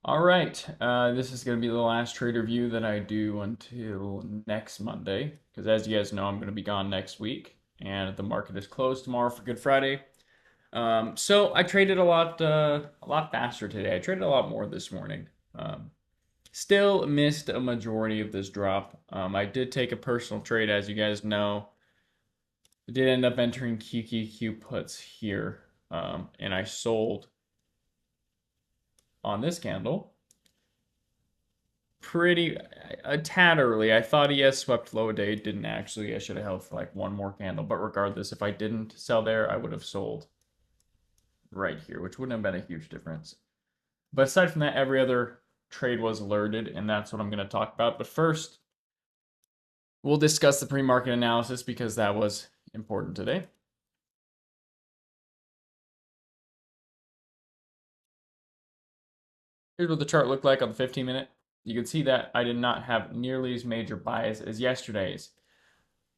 All right, this is going to be the last trade review that I do until next Monday, because as you guys know, I'm going to be gone next week, and the market is closed tomorrow for Good Friday. So I traded a lot faster today. I traded a lot more this morning. Still missed a majority of this drop. I did take a personal trade, as you guys know. I did end up entering QQQ puts here, and I sold on this candle pretty a tad early. I thought he has swept low a day, didn't actually. I should have held for like one more candle. But regardless, if I didn't sell there, I would have sold right here, which wouldn't have been a huge difference. But aside from that, every other trade was alerted, and that's what I'm going to talk about. But first, we'll discuss the pre-market analysis because that was important today. Here's what the chart looked like on the 15-minute. You can see that I did not have nearly as major bias as yesterday's.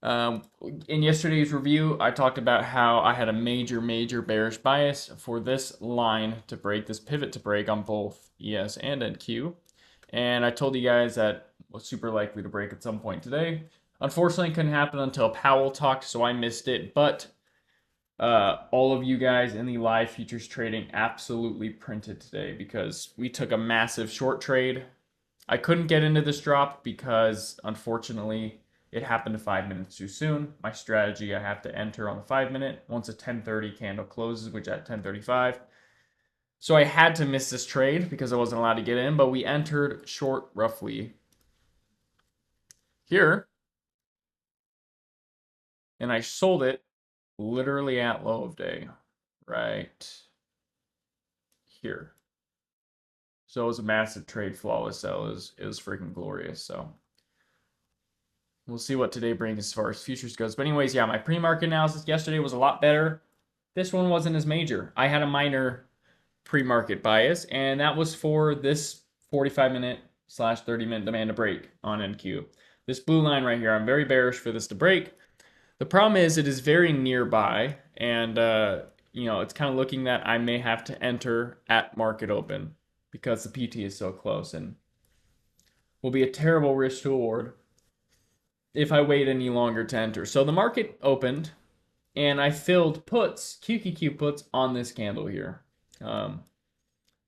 In yesterday's review, I talked about how I had a major bearish bias for this line to break, this pivot to break on both ES and NQ. And I told you guys that it was super likely to break at some point today. Unfortunately, it couldn't happen until Powell talked, so I missed it. But all of you guys in the live futures trading absolutely printed today because we took a massive short trade. I couldn't get into this drop because, unfortunately, it happened 5 minutes too soon. My strategy, I have to enter on the 5 minute once a 10:30 candle closes, which at 10:35. So I had to miss this trade because I wasn't allowed to get in, but we entered short roughly here, and I sold it literally at low of day, right here. So it was a massive trade, flawless sell. It was freaking glorious. So we'll see what today brings as far as futures goes. But anyways, yeah, my pre-market analysis yesterday was a lot better. This one wasn't as major. I had a minor pre-market bias, and that was for this 45-minute slash 30-minute demand to break on NQ. This blue line right here, I'm very bearish for this to break. The problem is it is very nearby, and it's kind of looking that I may have to enter at market open because the PT is so close, and will be a terrible risk to reward if I wait any longer to enter. So the market opened, and I filled puts, QQQ puts, on this candle here. I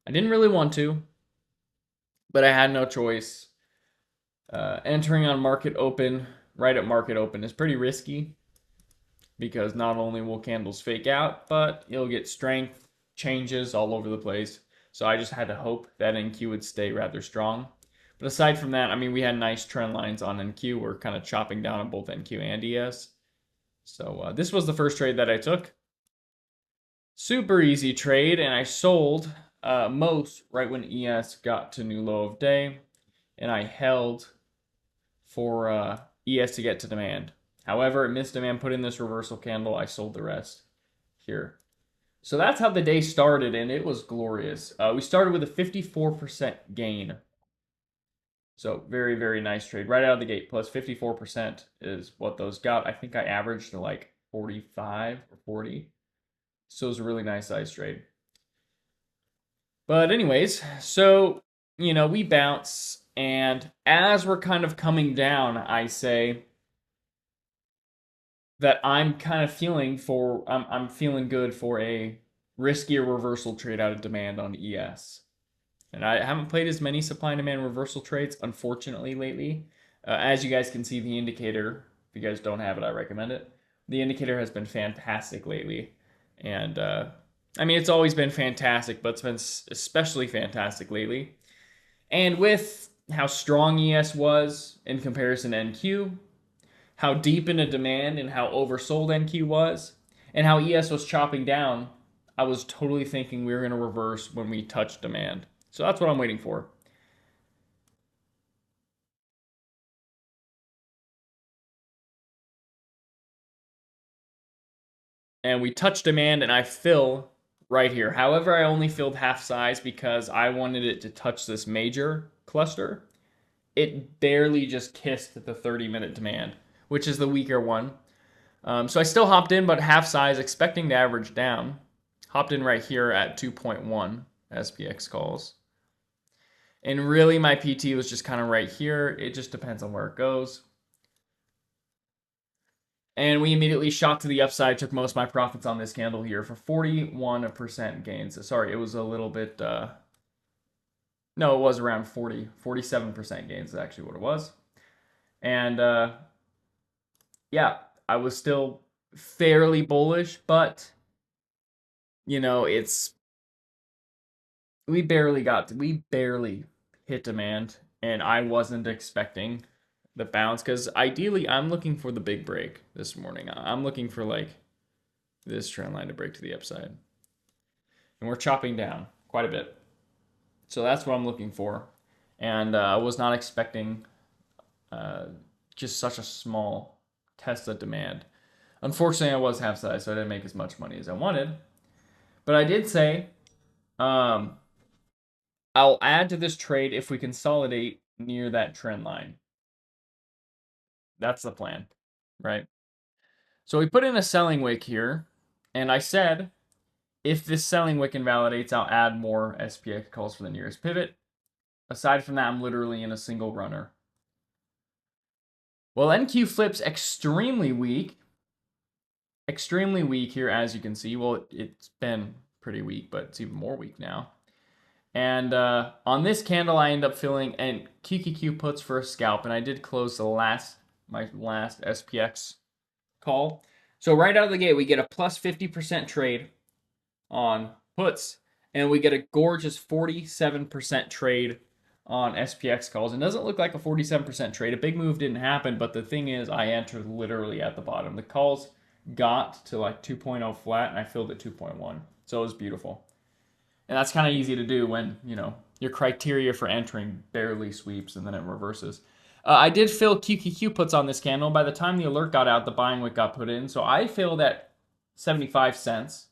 didn't really want to, but I had no choice. Entering on market open, right at market open, is pretty risky because not only will candles fake out, but you'll get strength changes all over the place. So I just had to hope that NQ would stay rather strong. But aside from that, I mean, we had nice trend lines on NQ. We're kind of chopping down on both NQ and ES. So this was the first trade that I took. Super easy trade, and I sold most right when ES got to new low of day, and I held for ES to get to demand. However, it missed demand, put in this reversal candle. I sold the rest here. So that's how the day started, and it was glorious. We started with a 54% gain. So very nice trade. Right out of the gate, plus 54% is what those got. I think I averaged to like 45 or 40. So it was a really nice size trade. But anyways, so, we bounce, and as we're kind of coming down, I say that I'm kind of I'm feeling good for a riskier reversal trade out of demand on ES. And I haven't played as many supply and demand reversal trades, unfortunately, lately. As you guys can see, the indicator, if you guys don't have it, I recommend it. The indicator has been fantastic lately. And, I mean, it's always been fantastic, but it's been especially fantastic lately. And with how strong ES was in comparison to NQ, how deep into demand and how oversold NQ was, and how ES was chopping down, I was totally thinking we were going to reverse when we touched demand. So that's what I'm waiting for. And we touch demand, and I fill right here. However, I only filled half size because I wanted it to touch this major cluster. It barely just kissed the 30-minute demand, which is the weaker one. So I still hopped in, but half size, expecting to average down. Hopped in right here at 2.1 SPX calls. And really, my PT was just kind of right here. It just depends on where it goes. And we immediately shot to the upside, took most of my profits on this candle here for 41% gains. Sorry, it was a little bit, no, it was around 47% gains is actually what it was. And yeah, I was still fairly bullish, but, it's, we barely hit demand, and I wasn't expecting the bounce because ideally I'm looking for the big break this morning. I'm looking for like this trend line to break to the upside. And we're chopping down quite a bit. So that's what I'm looking for. And I was not expecting uh, just such a small Tesla demand. Unfortunately, I was half size, so I didn't make as much money as I wanted. But I did say um, I'll add to this trade if we consolidate near that trend line. That's the plan, right? So we put in a selling wick here, and I said if this selling wick invalidates, I'll add more SPX calls for the nearest pivot. Aside from that, I'm literally in a single runner. Well, NQ flips extremely weak. Extremely weak here, as you can see. Well, it's been pretty weak, but it's even more weak now. And on this candle, I end up filling and QQQ puts for a scalp, and I did close my last SPX call. So right out of the gate, we get a plus 50% trade on puts, and we get a gorgeous 47% trade on SPX calls. It doesn't look like a 47% trade. A big move didn't happen, but the thing is, I entered literally at the bottom. The calls got to like 2.0 flat, and I filled at 2.1. So it was beautiful. And that's kind of easy to do when, your criteria for entering barely sweeps and then it reverses. I did fill QQQ puts on this candle. By the time the alert got out, the buying wick got put in. So I filled at 75 cents.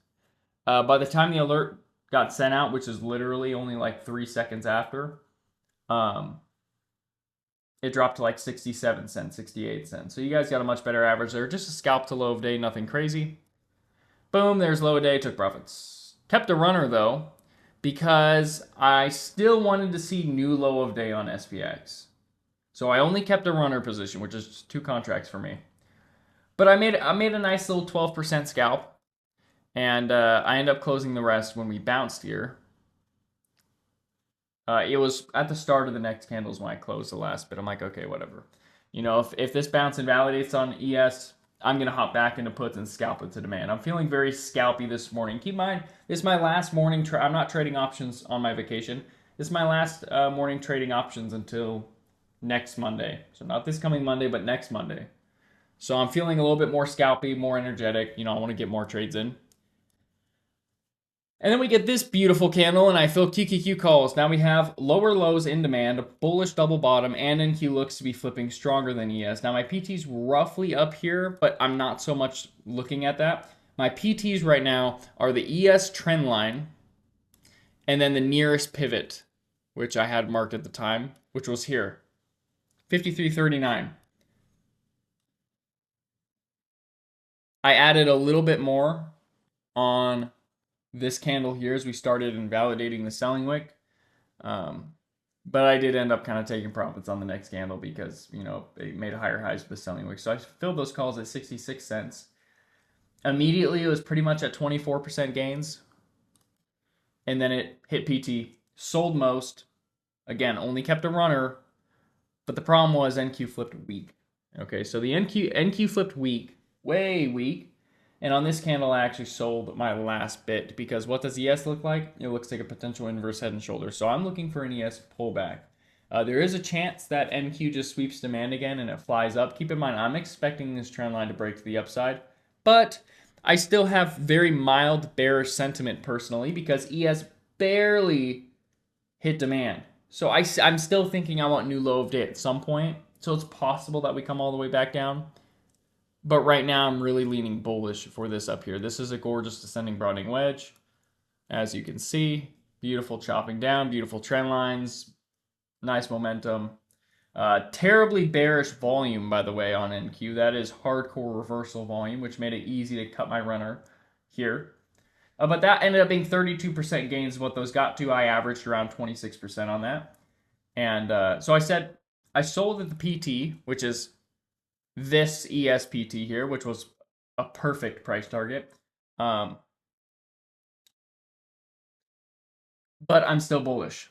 By the time the alert got sent out, which is literally only like 3 seconds after, it dropped to like 67 cents, 68 cents. So you guys got a much better average there. Just a scalp to low of day, nothing crazy. Boom, there's low of day, took profits. Kept a runner though, because I still wanted to see new low of day on SPX. So I only kept a runner position, which is 2 contracts for me. But I made a nice little 12% scalp. And I end up closing the rest when we bounced here. It was at the start of the next candles when I closed the last bit. I'm like, okay, whatever. If this bounce invalidates on ES, I'm going to hop back into puts and scalp it to demand. I'm feeling very scalpy this morning. Keep in mind, this is my last morning. I'm not trading options on my vacation. This is my last morning trading options until next Monday. So not this coming Monday, but next Monday. So I'm feeling a little bit more scalpy, more energetic. I want to get more trades in. And then we get this beautiful candle, and I fill QQQ calls. Now we have lower lows in demand, a bullish double bottom, and NQ looks to be flipping stronger than ES. Now my PT's roughly up here, but I'm not so much looking at that. My PTs right now are the ES trend line, and then the nearest pivot, which I had marked at the time, which was here, 53.39. I added a little bit more on this candle here as we started invalidating the selling wick. But I did end up kind of taking profits on the next candle because, they made higher highs with the selling wick. So I filled those calls at 66 cents. Immediately, it was pretty much at 24% gains. And then it hit PT, sold most. Again, only kept a runner. But the problem was NQ flipped weak. Okay, so the NQ flipped weak, way weak. And on this candle, I actually sold my last bit because what does ES look like? It looks like a potential inverse head and shoulders. So I'm looking for an ES pullback. There is a chance that NQ just sweeps demand again and it flies up. Keep in mind, I'm expecting this trend line to break to the upside. But I still have very mild bearish sentiment personally because ES barely hit demand. So I'm still thinking I want new low of day at some point. So it's possible that we come all the way back down. But right now, I'm really leaning bullish for this up here. This is a gorgeous descending broadening wedge. As you can see, beautiful chopping down, beautiful trend lines, nice momentum. Terribly bearish volume, by the way, on NQ. That is hardcore reversal volume, which made it easy to cut my runner here. But that ended up being 32% gains. What those got to, I averaged around 26% on that. And so I said I sold at the PT, which is this ESPT here, which was a perfect price target. Um, but I'm still bullish.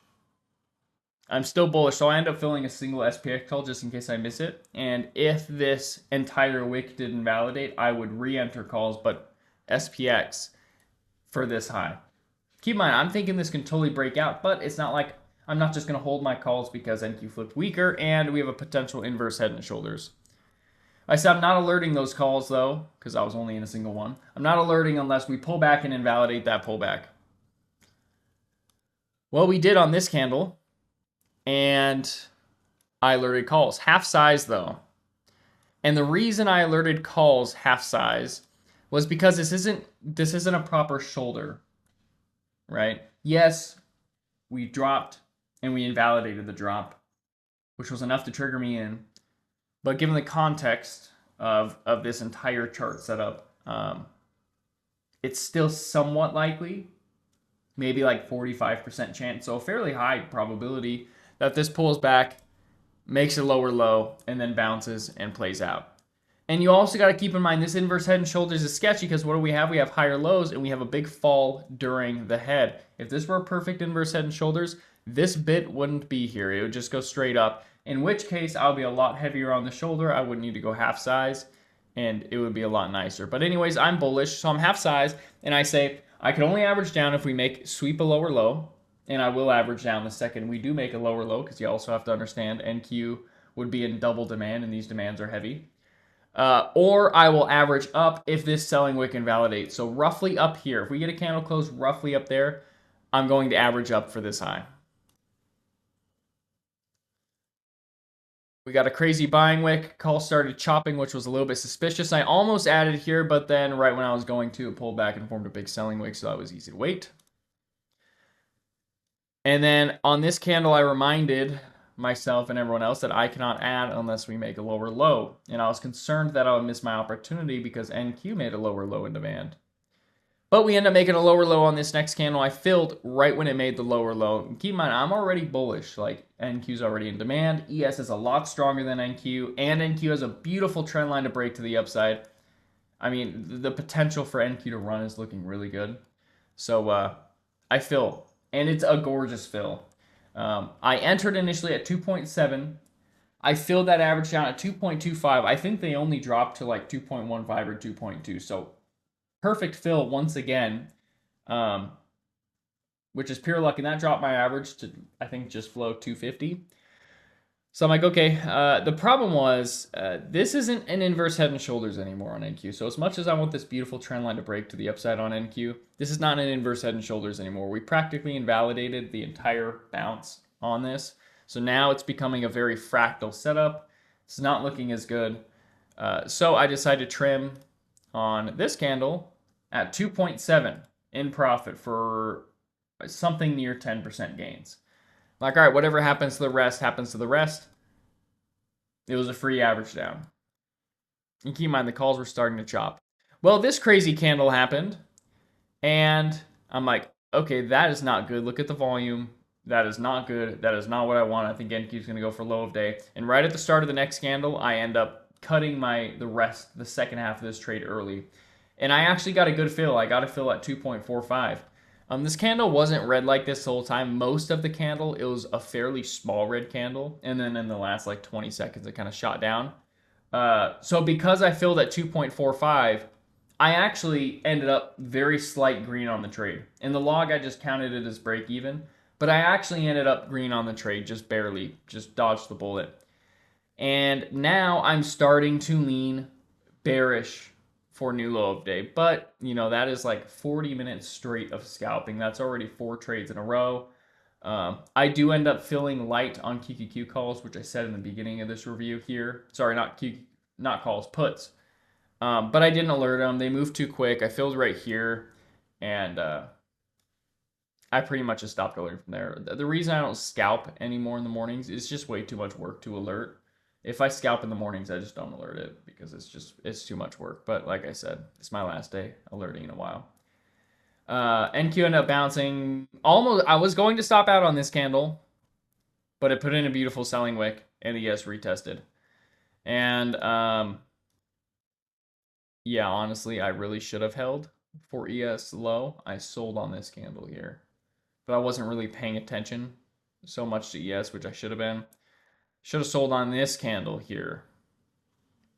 I'm still bullish, so I end up filling a single SPX call just in case I miss it. And if this entire wick didn't validate, I would re-enter calls, but SPX for this high. Keep in mind, I'm thinking this can totally break out, but it's not like I'm not just going to hold my calls because NQ flipped weaker and we have a potential inverse head and shoulders. I said I'm not alerting those calls though, because I was only in a single one. I'm not alerting unless we pull back and invalidate that pullback. Well, we did on this candle, and I alerted calls. Half size though. And the reason I alerted calls half size was because this isn't a proper shoulder, right? Yes, we dropped and we invalidated the drop, which was enough to trigger me in. But given the context of this entire chart setup, it's still somewhat likely, maybe like 45% chance, so a fairly high probability that this pulls back, makes a lower low, and then bounces and plays out. And you also got to keep in mind this inverse head and shoulders is sketchy because what do we have? We have higher lows and we have a big fall during the head. If this were a perfect inverse head and shoulders, this bit wouldn't be here. It would just go straight up, in which case I'll be a lot heavier on the shoulder. I wouldn't need to go half size and it would be a lot nicer. But anyways, I'm bullish, so I'm half size and I say I can only average down if we sweep a lower low, and I will average down the second we do make a lower low because you also have to understand NQ would be in double demand and these demands are heavy. Or I will average up if this selling wick invalidates. So roughly up here, if we get a candle close roughly up there, I'm going to average up for this high. We got a crazy buying wick. Call started chopping, which was a little bit suspicious. I almost added here, but then right when I was going to, it pulled back and formed a big selling wick, so that was easy to wait. And then on this candle, I reminded myself and everyone else that I cannot add unless we make a lower low. And I was concerned that I would miss my opportunity because NQ made a lower low in demand. But we end up making a lower low on this next candle. I filled right when it made the lower low. And keep in mind, I'm already bullish. Like, NQ's already in demand. ES is a lot stronger than NQ. And NQ has a beautiful trend line to break to the upside. I mean, the potential for NQ to run is looking really good. So I fill. And it's a gorgeous fill. I entered initially at 2.7. I filled that average down at 2.25. I think they only dropped to like 2.15 or 2.2. So perfect fill once again, which is pure luck. And that dropped my average to, I think, just below 250. So I'm like, okay, the problem was this isn't an inverse head and shoulders anymore on NQ. So as much as I want this beautiful trend line to break to the upside on NQ, this is not an inverse head and shoulders anymore. We practically invalidated the entire bounce on this. So now it's becoming a very fractal setup. It's not looking as good. So I decided to trim on this candle at 2.7 in profit for something near 10% gains. Like, all right, whatever happens to the rest happens to the rest. It was a free average down. And keep in mind, the calls were starting to chop. Well, this crazy candle happened, and I'm like, okay, that is not good. Look at the volume. That is not good. That is not what I want. I think NQ is going to go for low of day. And right at the start of the next candle, I end up cutting the second half of this trade early. And I actually got a good fill. I got a fill at 2.45. This candle wasn't red like this the whole time. Most of the candle, it was a fairly small red candle. And then in the last like 20 seconds, it kind of shot down. So because I filled at 2.45, I actually ended up very slight green on the trade. In the log, I just counted it as break even. But I actually ended up green on the trade, just barely, just dodged the bullet. And now I'm starting to lean bearish for new low of day. But, you know, that is like 40 minutes straight of scalping. That's already 4 trades in a row. I do end up filling light on QQQ calls, which I said in the beginning of this review here. Sorry, not calls, puts. But I didn't alert them. They moved too quick. I filled right here, and I pretty much just stopped alerting from there. The reason I don't scalp anymore in the mornings is just way too much work to alert. If I scalp in the mornings, I just don't alert it because it's too much work. But like I said, it's my last day alerting in a while. NQ ended up bouncing almost. I was going to stop out on this candle, but it put in a beautiful selling wick and ES retested. And yeah, honestly, I really should have held for ES low. I sold on this candle here, but I wasn't really paying attention so much to ES, which I should have been. Should have sold on this candle here.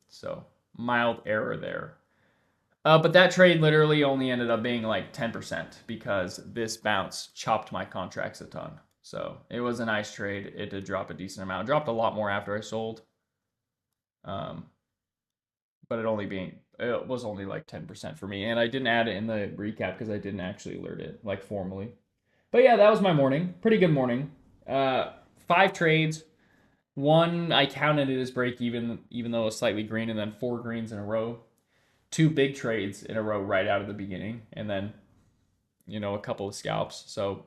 So mild error there. But that trade literally only ended up being like 10% because this bounce chopped my contracts a ton. So it was a nice trade. It did drop a decent amount. It dropped a lot more after I sold. Um, but it was only like 10% for me. And I didn't add it in the recap because I didn't actually alert it like formally. But yeah, that was my morning. Pretty good morning. 5 trades. One I counted it as break even though it was slightly green, and then 4 greens in a row. 2 big trades in a row right out of the beginning, and then a couple of scalps. So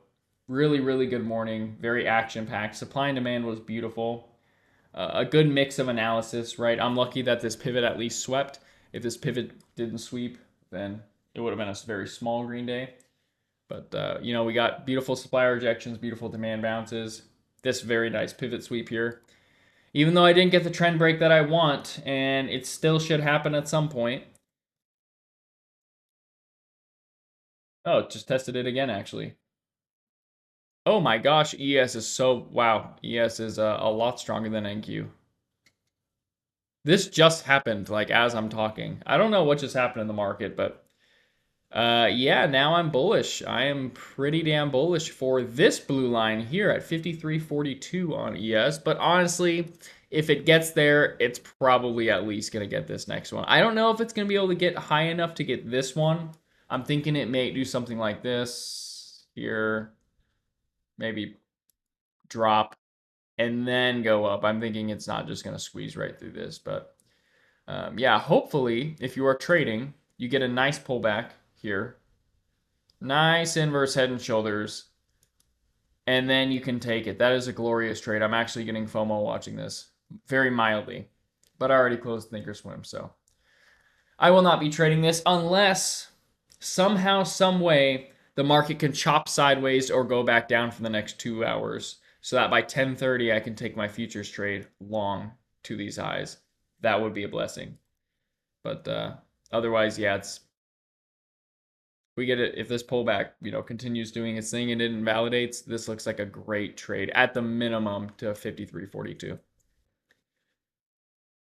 really, really good morning. Very action packed. Supply and demand was beautiful. A good mix of analysis, right? I'm lucky that this pivot at least swept. If this pivot didn't sweep, then it would have been a very small green day. But we got beautiful supply rejections, beautiful demand bounces. This very nice pivot sweep here. Even though I didn't get the trend break that I want, and it still should happen at some point. Oh, just tested it again, actually. Oh my gosh, ES is wow. ES is a lot stronger than NQ. This just happened, like as I'm talking. I don't know what just happened in the market, but yeah, now I'm bullish. I am pretty damn bullish for this blue line here at 53.42 on ES. But honestly, if it gets there, it's probably at least going to get this next one. I don't know if it's going to be able to get high enough to get this one. I'm thinking it may do something like this here, maybe drop and then go up. I'm thinking it's not just going to squeeze right through this. But yeah, hopefully, if you are trading, you get a nice pullback here. Nice inverse head and shoulders. And then you can take it. That is a glorious trade. I'm actually getting FOMO watching this very mildly. But I already closed Thinkorswim, so I will not be trading this unless somehow, some way, the market can chop sideways or go back down for the next 2 hours, so that by 10:30 I can take my futures trade long to these highs. That would be a blessing. But otherwise, yeah, it's we get it. If this pullback, continues doing its thing and it invalidates, this looks like a great trade at the minimum to 53.42.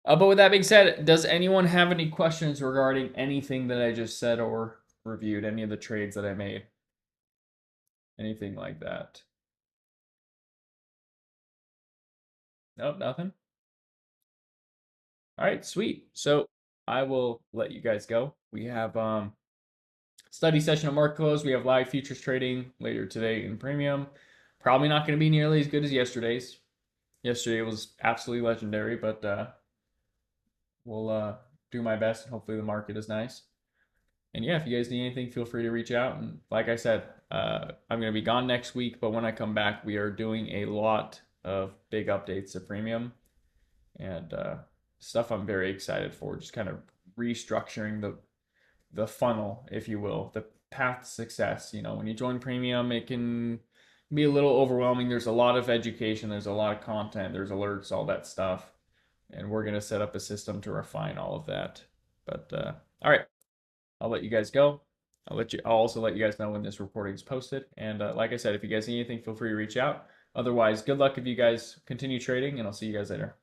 But with that being said, does anyone have any questions regarding anything that I just said or reviewed? Any of the trades that I made? Anything like that? Nope, nothing. All right, sweet. So I will let you guys go. We have study session at market close. We have live futures trading later today in premium. Probably not going to be nearly as good as yesterday's. Yesterday was absolutely legendary, but we'll do my best, and hopefully the market is nice. And yeah, if you guys need anything, feel free to reach out. And like I said, I'm going to be gone next week, but when I come back, we are doing a lot of big updates to premium and stuff I'm very excited for. Just kind of restructuring the funnel, if you will, the path to success. When you join premium, it can be a little overwhelming. There's a lot of education, there's a lot of content, there's alerts, all that stuff. And we're going to set up a system to refine all of that. But all right, I'll let you guys go. I'll also let you guys know when this recording is posted. And like I said, if you guys need anything, feel free to reach out. Otherwise, good luck if you guys continue trading, and I'll see you guys later.